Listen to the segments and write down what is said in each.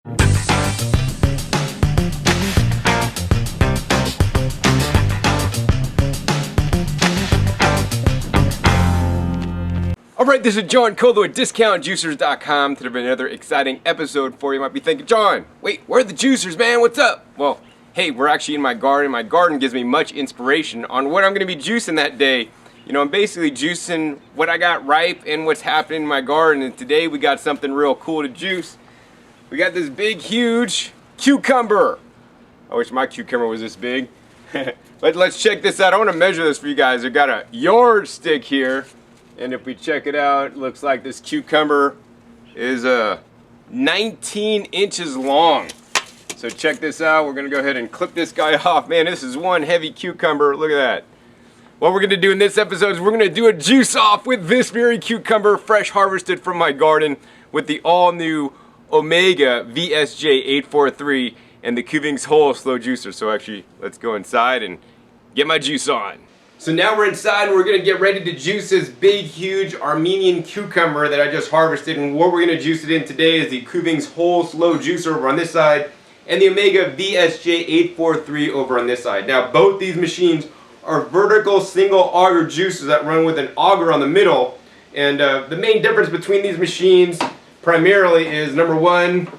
Alright, this is John Colo at DiscountJuicers.com. Today we have another exciting episode for you. You might be thinking, John, wait, where are the juicers, man? What's up? Well, hey, we're actually in my garden. My garden gives me much inspiration on what I'm going to be juicing that day. You know, I'm basically juicing what I got ripe and what's happening in my garden. And today we got something real cool to juice. We got this big, huge cucumber. I wish my cucumber was this big. But let's check this out. I want to measure this for you guys. I've got a yardstick here. And if we check it out, it looks like this cucumber is 19 inches long. So check this out. We're going to go ahead and clip this guy off. Man, this is one heavy cucumber. Look at that. What we're going to do in this episode is we're going to do a juice off with this very cucumber, fresh harvested from my garden, with the all-new Omega VSJ843 and the Kuvings Whole Slow Juicer. So actually, let's go inside and get my juice on. So now we're inside and we're going to get ready to juice this big, huge Armenian cucumber that I just harvested. And what we're going to juice it in today is the Kuvings Whole Slow Juicer over on this side and the Omega VSJ843 over on this side. Now both these machines are vertical single auger juicers that run with an auger on the middle. And the main difference between these machines primarily is, number one,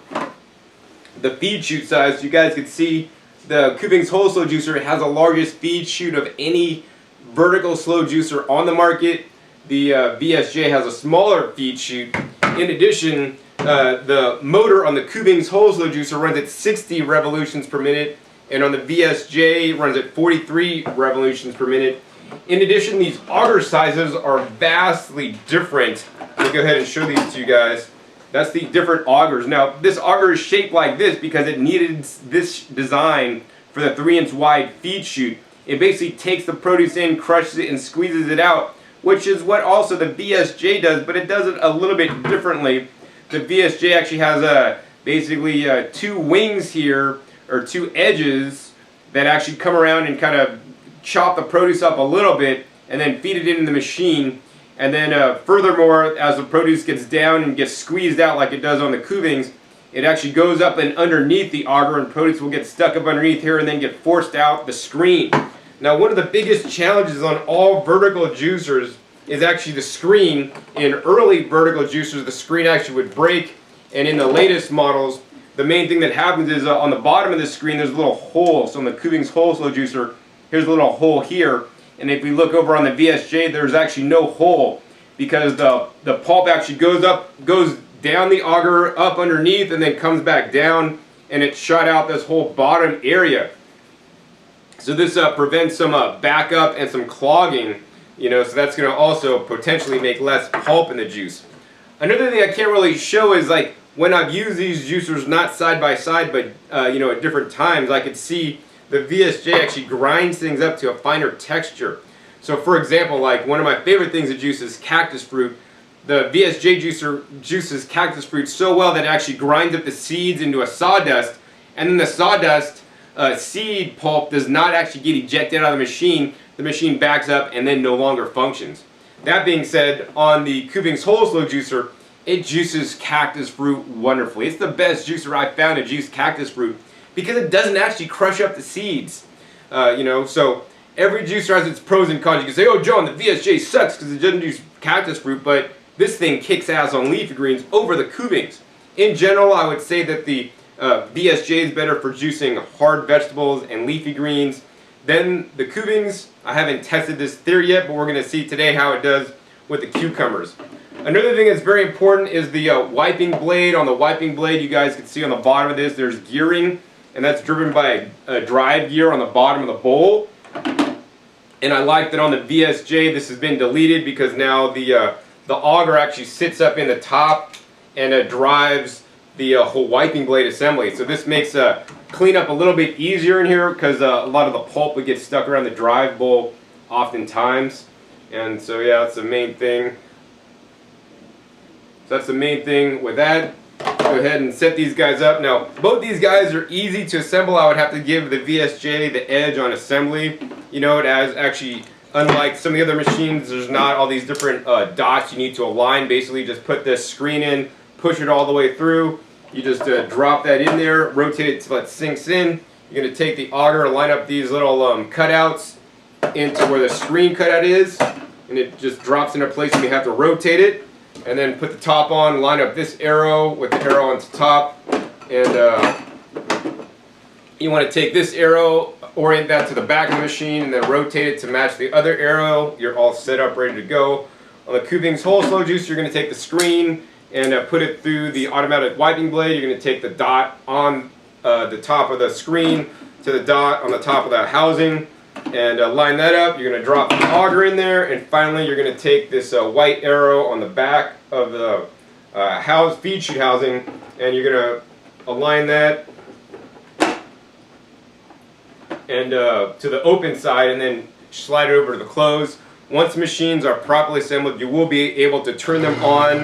the feed chute size. You guys can see the Kuvings Whole Slow Juicer has the largest feed chute of any vertical slow juicer on the market. The VSJ has a smaller feed chute. In addition, the motor on the Kuvings Whole Slow Juicer runs at 60 revolutions per minute, and on the VSJ runs at 43 revolutions per minute. In addition, these auger sizes are vastly different. Let me go ahead and show these to you guys. That's the different augers. Now, this auger is shaped like this because it needed this design for the 3-inch wide feed chute. It basically takes the produce in, crushes it, and squeezes it out, which is what also the VSJ does, but it does it a little bit differently. The VSJ actually has basically two wings here, or two edges, that actually come around and kind of chop the produce up a little bit, and then feed it into the machine. And then furthermore, as the produce gets down and gets squeezed out like it does on the Kuvings, it actually goes up and underneath the auger, and produce will get stuck up underneath here and then get forced out the screen. Now, one of the biggest challenges on all vertical juicers is actually the screen. In early vertical juicers, the screen actually would break, and in the latest models, the main thing that happens is on the bottom of the screen there's a little hole. So on the Kuvings Whole Slow Juicer, here's a little hole here, and if we look over on the VSJ, there's actually no hole because the pulp actually goes down the auger, up underneath, and then comes back down, and it shot out this whole bottom area. So this prevents some backup and some clogging, you know, so that's going to also potentially make less pulp in the juice. Another thing I can't really show is, like, when I've used these juicers not side by side but you know, at different times, I could see the VSJ actually grinds things up to a finer texture. So for example, like one of my favorite things to juice is cactus fruit. The VSJ juicer juices cactus fruit so well that it actually grinds up the seeds into a sawdust, and then the sawdust seed pulp does not actually get ejected out of the machine. The machine backs up and then no longer functions. That being said, on the Kuvings Whole Slow Juicer, it juices cactus fruit wonderfully. It's the best juicer I've found to juice cactus fruit because it doesn't actually crush up the seeds. You know, so every juicer has its pros and cons. You can say, oh, John, the VSJ sucks because it doesn't juice cactus fruit, but this thing kicks ass on leafy greens over the Kuvings. In general, I would say that the VSJ is better for juicing hard vegetables and leafy greens than the Kuvings. I haven't tested this theory yet, but we're going to see today how it does with the cucumbers. Another thing that's very important is the wiping blade. On the wiping blade, you guys can see on the bottom of this, there's gearing, and that's driven by a drive gear on the bottom of the bowl. And I like that on the VSJ, this has been deleted because now the auger actually sits up in the top and drives the whole wiping blade assembly. So this makes cleanup a little bit easier in here because a lot of the pulp would get stuck around the drive bowl oftentimes. And so yeah, that's the main thing. So that's the main thing with that. Go ahead and set these guys up. Now, both these guys are easy to assemble. I would have to give the VSJ the edge on assembly. You know, it has actually, unlike some of the other machines, there's not all these different dots you need to align. Basically, just put this screen in, push it all the way through, You just drop that in there, rotate it so it sinks in. You're going to take the auger and line up these little cutouts into where the screen cutout is, and it just drops into place and you have to rotate it. And then put the top on, line up this arrow with the arrow on the top, and you want to take this arrow, orient that to the back of the machine, and then rotate it to match the other arrow. You're all set up, ready to go. On the Kuvings Whole Slow Juicer, you're going to take the screen and put it through the automatic wiping blade. You're going to take the dot on the top of the screen to the dot on the top of the housing, and line that up. You're going to drop the auger in there, and finally you're going to take this white arrow on the back of the feed chute housing, and you're going to align that and to the open side, and then slide it over to the close. Once the machines are properly assembled, you will be able to turn them on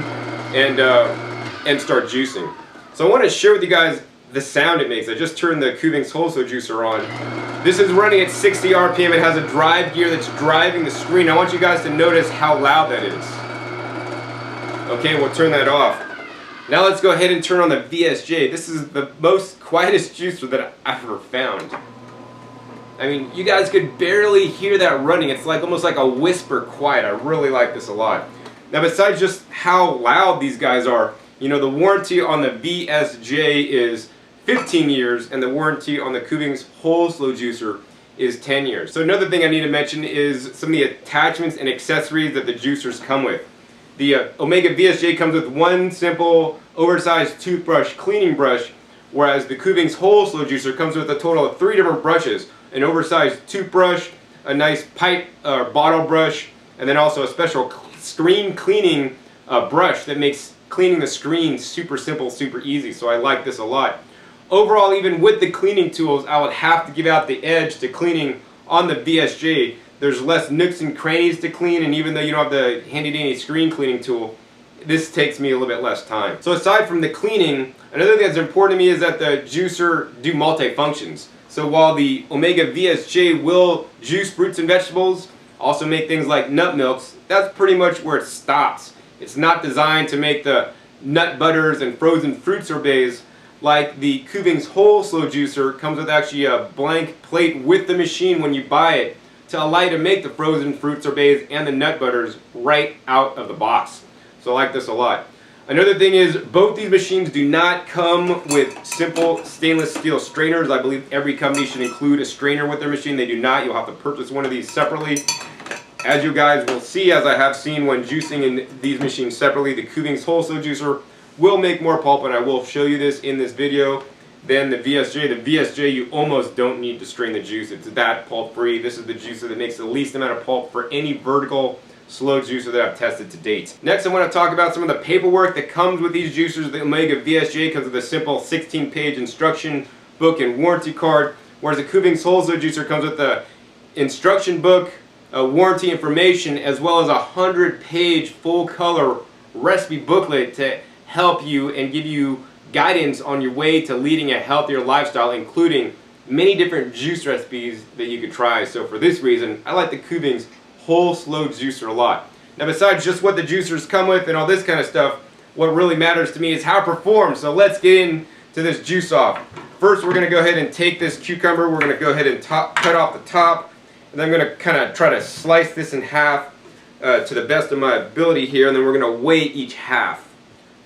and start juicing. So I want to share with you guys the sound it makes. I just turned the Kuvings Whole Slow Juicer on. This is running at 60 RPM. It has a drive gear that's driving the screen. I want you guys to notice how loud that is. Okay, we'll turn that off. Now let's go ahead and turn on the VSJ. This is the most quietest juicer that I've ever found. I mean, you guys could barely hear that running. It's like almost like a whisper quiet. I really like this a lot. Now, besides just how loud these guys are, you know, the warranty on the VSJ is 15 years, and the warranty on the Kuvings Whole Slow Juicer is 10 years. So another thing I need to mention is some of the attachments and accessories that the juicers come with. The Omega VSJ comes with one simple oversized toothbrush cleaning brush, whereas the Kuvings Whole Slow Juicer comes with a total of 3 different brushes. An oversized toothbrush, a nice pipe or bottle brush, and then also a special screen cleaning brush that makes cleaning the screen super simple, super easy. So I like this a lot. Overall, even with the cleaning tools, I would have to give out the edge to cleaning on the VSJ. There's less nooks and crannies to clean, and even though you don't have the handy-dandy screen cleaning tool, this takes me a little bit less time. So aside from the cleaning, another thing that's important to me is that the juicer do multi-functions. So while the Omega VSJ will juice fruits and vegetables, also make things like nut milks, that's pretty much where it stops. It's not designed to make the nut butters and frozen fruit sorbets like the Kuvings Whole Slow Juicer. Comes with actually a blank plate with the machine when you buy it to allow you to make the frozen fruit sorbets and the nut butters right out of the box. So I like this a lot. Another thing is, both these machines do not come with simple stainless steel strainers. I believe every company should include a strainer with their machine. They do not. You'll have to purchase one of these separately. As you guys will see, as I have seen when juicing in these machines separately, the Kuvings Whole Slow Juicer will make more pulp, and I will show you this in this video, than the VSJ. The VSJ, you almost don't need to strain the juice. It's that pulp free. This is the juicer that makes the least amount of pulp for any vertical slow juicer that I've tested to date. Next, I want to talk about some of the paperwork that comes with these juicers. The Omega VSJ comes with a simple 16-page instruction book and warranty card, whereas the Kuvings Whole Slow Juicer comes with the instruction book, warranty information, as well as a 100-page full-color recipe booklet to help you and give you guidance on your way to leading a healthier lifestyle, including many different juice recipes that you could try. So for this reason, I like the Kuvings Whole Slow Juicer a lot. Now, besides just what the juicers come with and all this kind of stuff, what really matters to me is how it performs. So let's get into this juice off. First, we're going to go ahead and take this cucumber. We're going to go ahead and cut off the top, and then I'm going to kind of try to slice this in half to the best of my ability here, and then we're going to weigh each half.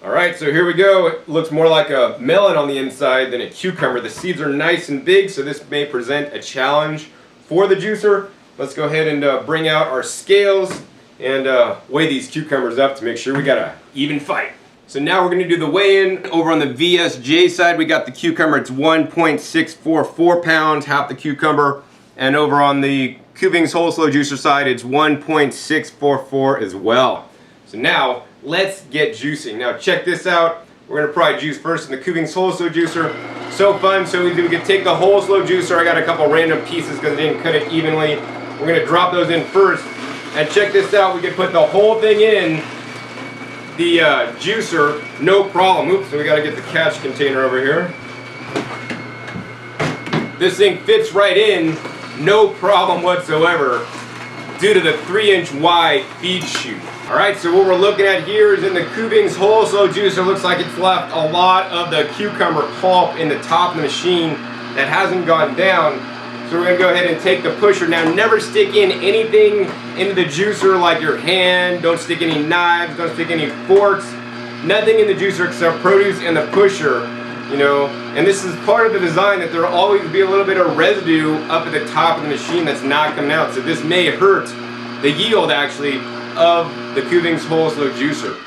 Alright, so here we go. It looks more like a melon on the inside than a cucumber. The seeds are nice and big, so this may present a challenge for the juicer. Let's go ahead and bring out our scales and weigh these cucumbers up to make sure we got an even fight. So now we're going to do the weigh-in. Over on the VSJ side, we got the cucumber. It's 1.644 pounds, half the cucumber. And over on the Kuvings Whole Slow Juicer side, it's 1.644 as well. So now, let's get juicing. Now check this out. We're going to probably juice first in the Kuvings Whole Slow Juicer. So fun, so easy. We can take the whole slow juicer. I got a couple random pieces because I didn't cut it evenly. We're going to drop those in first. And check this out. We can put the whole thing in the juicer, no problem. Oops, so we got to get the catch container over here. This thing fits right in, no problem whatsoever, due to the 3-inch wide feed chute. Alright, so what we're looking at here is in the Kuvings Whole Slow Juicer. Looks like it's left a lot of the cucumber pulp in the top of the machine that hasn't gone down. So we're going to go ahead and take the pusher. Now never stick in anything into the juicer like your hand. Don't stick any knives, don't stick any forks. Nothing in the juicer except produce and the pusher. You know, and this is part of the design that there will always be a little bit of residue up at the top of the machine that's not coming out. So this may hurt the yield actually of the Kuvings Whole Slow Juicer.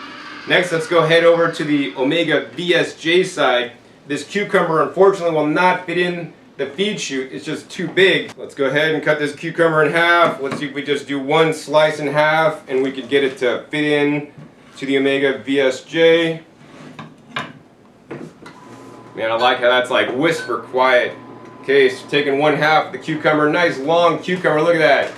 Next, let's go head over to the Omega VSJ side. This cucumber unfortunately will not fit in the feed chute. It's just too big. Let's go ahead and cut this cucumber in half. Let's see if we just do one slice in half and we could get it to fit in to the Omega VSJ. Man, I like how that's like whisper quiet. Okay, so taking one half of the cucumber, nice long cucumber, look at that.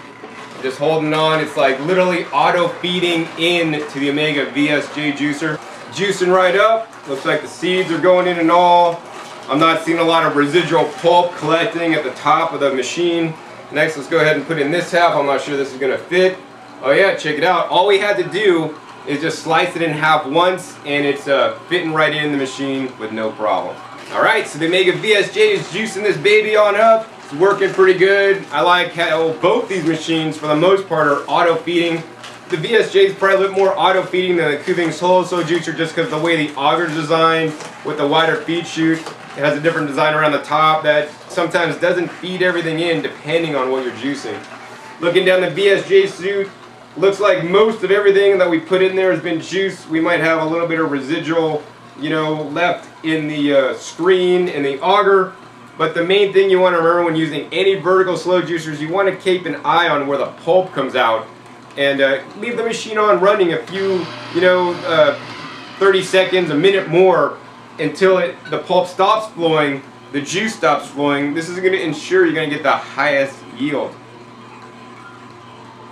Just holding on, it's like literally auto feeding in to the Omega VSJ juicer. Juicing right up, looks like the seeds are going in and all. I'm not seeing a lot of residual pulp collecting at the top of the machine. Next, let's go ahead and put in this half. I'm not sure this is gonna fit. Oh yeah, check it out. All we had to do is just slice it in half once and it's fitting right in the machine with no problem. Alright, so the Omega VSJ is juicing this baby on up. It's working pretty good. I like how both these machines, for the most part, are auto-feeding. The VSJ is probably a little more auto-feeding than the Kuvings Whole Slow Juicer just because the way the auger is designed with the wider feed chute. It has a different design around the top that sometimes doesn't feed everything in depending on what you're juicing. Looking down the VSJ chute, looks like most of everything that we put in there has been juiced. We might have a little bit of residual, you know, left in the screen and the auger. But the main thing you want to remember when using any vertical slow juicers, you want to keep an eye on where the pulp comes out and leave the machine on running a few, 30 seconds, a minute more until the pulp stops flowing, the juice stops flowing. This is going to ensure you're going to get the highest yield.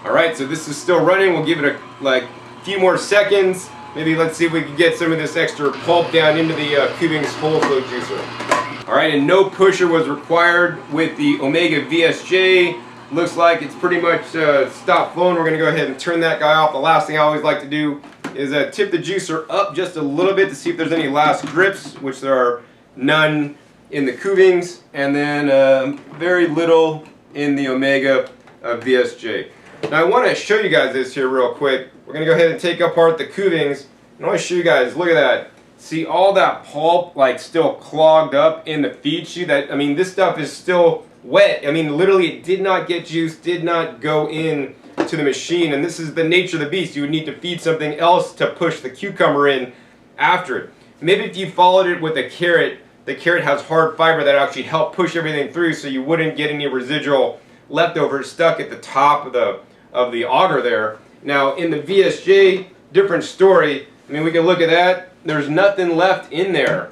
Alright, so this is still running. We'll give it a few more seconds. Maybe let's see if we can get some of this extra pulp down into the Kuvings Whole Slow Juicer. Alright, and no pusher was required with the Omega VSJ. Looks like it's pretty much stopped flowing. We're going to go ahead and turn that guy off. The last thing I always like to do is tip the juicer up just a little bit to see if there's any last drips, which there are none in the Kuvings, and then very little in the Omega VSJ. Now I want to show you guys this here real quick. We're going to go ahead and take apart the Kuvings. And I want to show you guys, look at that. See all that pulp like still clogged up in the feed chute? This stuff is still wet. I mean, literally it did not get juice, did not go in to the machine. And this is the nature of the beast. You would need to feed something else to push the cucumber in after it. Maybe if you followed it with a carrot, the carrot has hard fiber that actually help push everything through so you wouldn't get any residual leftovers stuck at the top of the auger there. Now in the VSJ, different story. I mean, we can look at that. There's nothing left in there.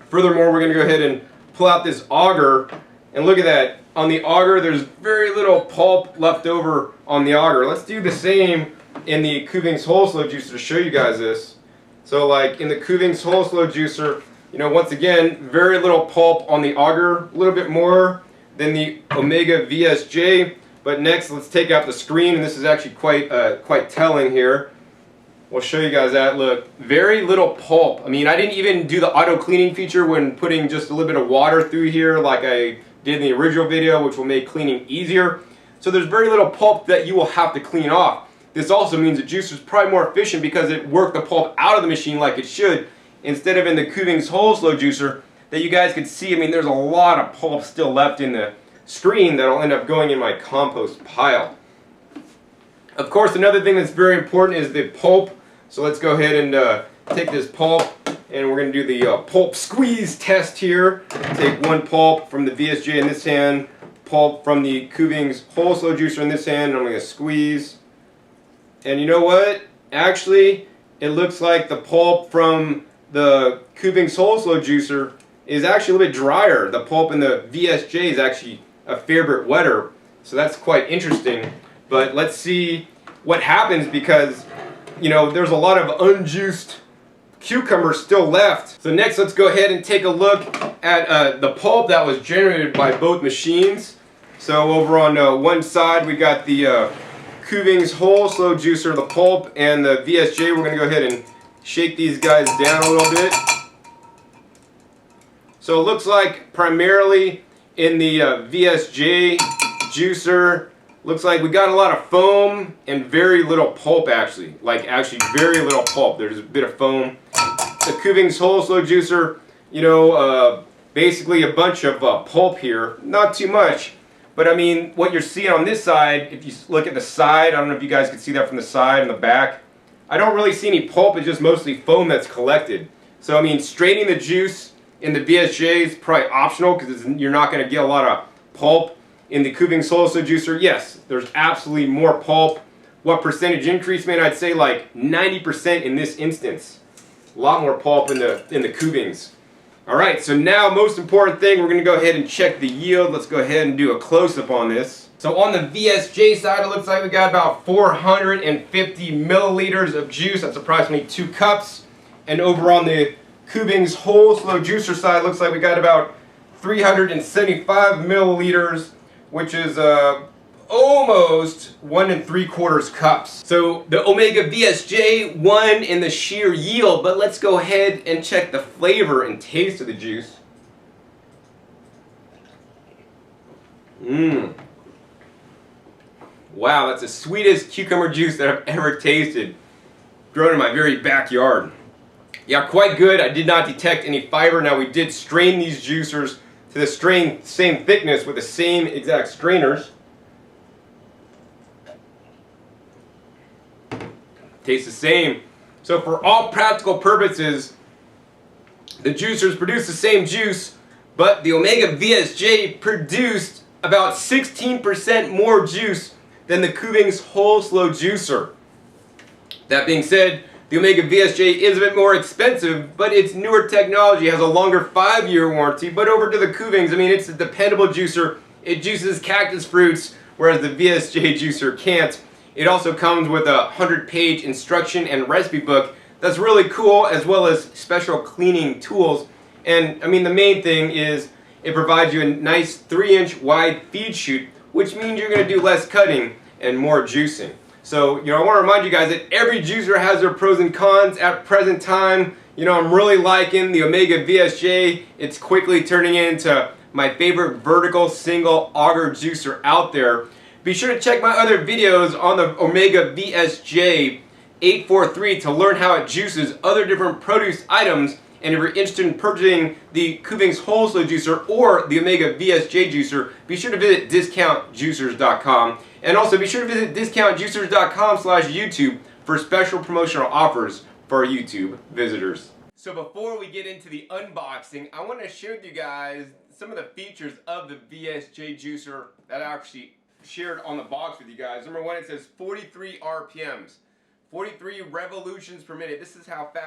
Furthermore, we're going to go ahead and pull out this auger and look at that. On the auger, there's very little pulp left over on the auger. Let's do the same in the Kuvings Whole Slow Juicer to show you guys this. So like in the Kuvings Whole Slow Juicer, once again, very little pulp on the auger, a little bit more than the Omega VSJ. But next, let's take out the screen, and this is actually quite telling here. We'll show you guys that. Look, very little pulp. I mean, I didn't even do the auto cleaning feature when putting just a little bit of water through here like I did in the original video, which will make cleaning easier. So there's very little pulp that you will have to clean off. This also means the juicer is probably more efficient because it worked the pulp out of the machine like it should, instead of in the Kuvings Whole Slow Juicer that you guys could see. I mean, there's a lot of pulp still left in the screen that'll end up going in my compost pile. Of course, another thing that's very important is the pulp. So let's go ahead and take this pulp, and we're going to do the pulp squeeze test here. Take one pulp from the VSJ in this hand, pulp from the Kuvings Whole Slow Juicer in this hand, and I'm going to squeeze. And you know what? Actually, it looks like the pulp from the Kuvings Whole Slow Juicer is actually a little bit drier. The pulp in the VSJ is actually a fair bit wetter, so that's quite interesting. But let's see what happens because there's a lot of unjuiced cucumber still left. So next, let's go ahead and take a look at the pulp that was generated by both machines. So over on one side we got the Kuvings Whole Slow Juicer, the pulp, and the VSJ. We're going to go ahead and shake these guys down a little bit. So it looks like primarily in the VSJ juicer, looks like we got a lot of foam and very little pulp actually. Like actually very little pulp. There's a bit of foam. The Kuvings Whole Slow Juicer, you know, basically a bunch of pulp here. Not too much, but I mean what you're seeing on this side, if you look at the side, I don't know if you guys can see that from the side and the back. I don't really see any pulp, it's just mostly foam that's collected. So I mean straining the juice in the VSJ is probably optional because you're not going to get a lot of pulp. In the Kuvings Whole Slow Juicer, yes, there's absolutely more pulp. What percentage increase, man? I'd say like 90% in this instance. A lot more pulp in the Kuvings. Alright, so now most important thing, we're going to go ahead and check the yield. Let's go ahead and do a close-up on this. So on the VSJ side, it looks like we got about 450 milliliters of juice. That's approximately 2 cups. And over on the Kuvings Whole Slow Juicer side, looks like we got about 375 milliliters, which is almost 1 3/4 cups. So the Omega VSJ won in the sheer yield, but let's go ahead and check the flavor and taste of the juice. Wow, that's the sweetest cucumber juice that I've ever tasted. Grown in my very backyard. Yeah, quite good. I did not detect any fiber. Now we did strain these juicers to the same thickness with the same exact strainers. Tastes the same. So for all practical purposes, the juicers produce the same juice, but the Omega VSJ produced about 16% more juice than the Kuvings Whole Slow Juicer. That being said, the Omega VSJ is a bit more expensive, but its newer technology has a longer 5-year warranty. But over to the Kuvings, I mean, it's a dependable juicer. It juices cactus fruits, whereas the VSJ juicer can't. It also comes with a 100-page instruction and recipe book that's really cool, as well as special cleaning tools. And I mean, the main thing is it provides you a nice 3-inch wide feed chute, which means you're going to do less cutting and more juicing. So, you know, I want to remind you guys that every juicer has their pros and cons. At present time, you know, I'm really liking the Omega VSJ. It's quickly turning into my favorite vertical single auger juicer out there. Be sure to check my other videos on the Omega VSJ843 to learn how it juices other different produce items. And if you're interested in purchasing the Kuvings Whole Slow Juicer or the Omega VSJ Juicer, be sure to visit discountjuicers.com. And also be sure to visit discountjuicers.com/YouTube for special promotional offers for our YouTube visitors. So before we get into the unboxing, I want to share with you guys some of the features of the VSJ Juicer that I actually shared on the box with you guys. Number one, it says 43 RPMs, 43 revolutions per minute. This is how fast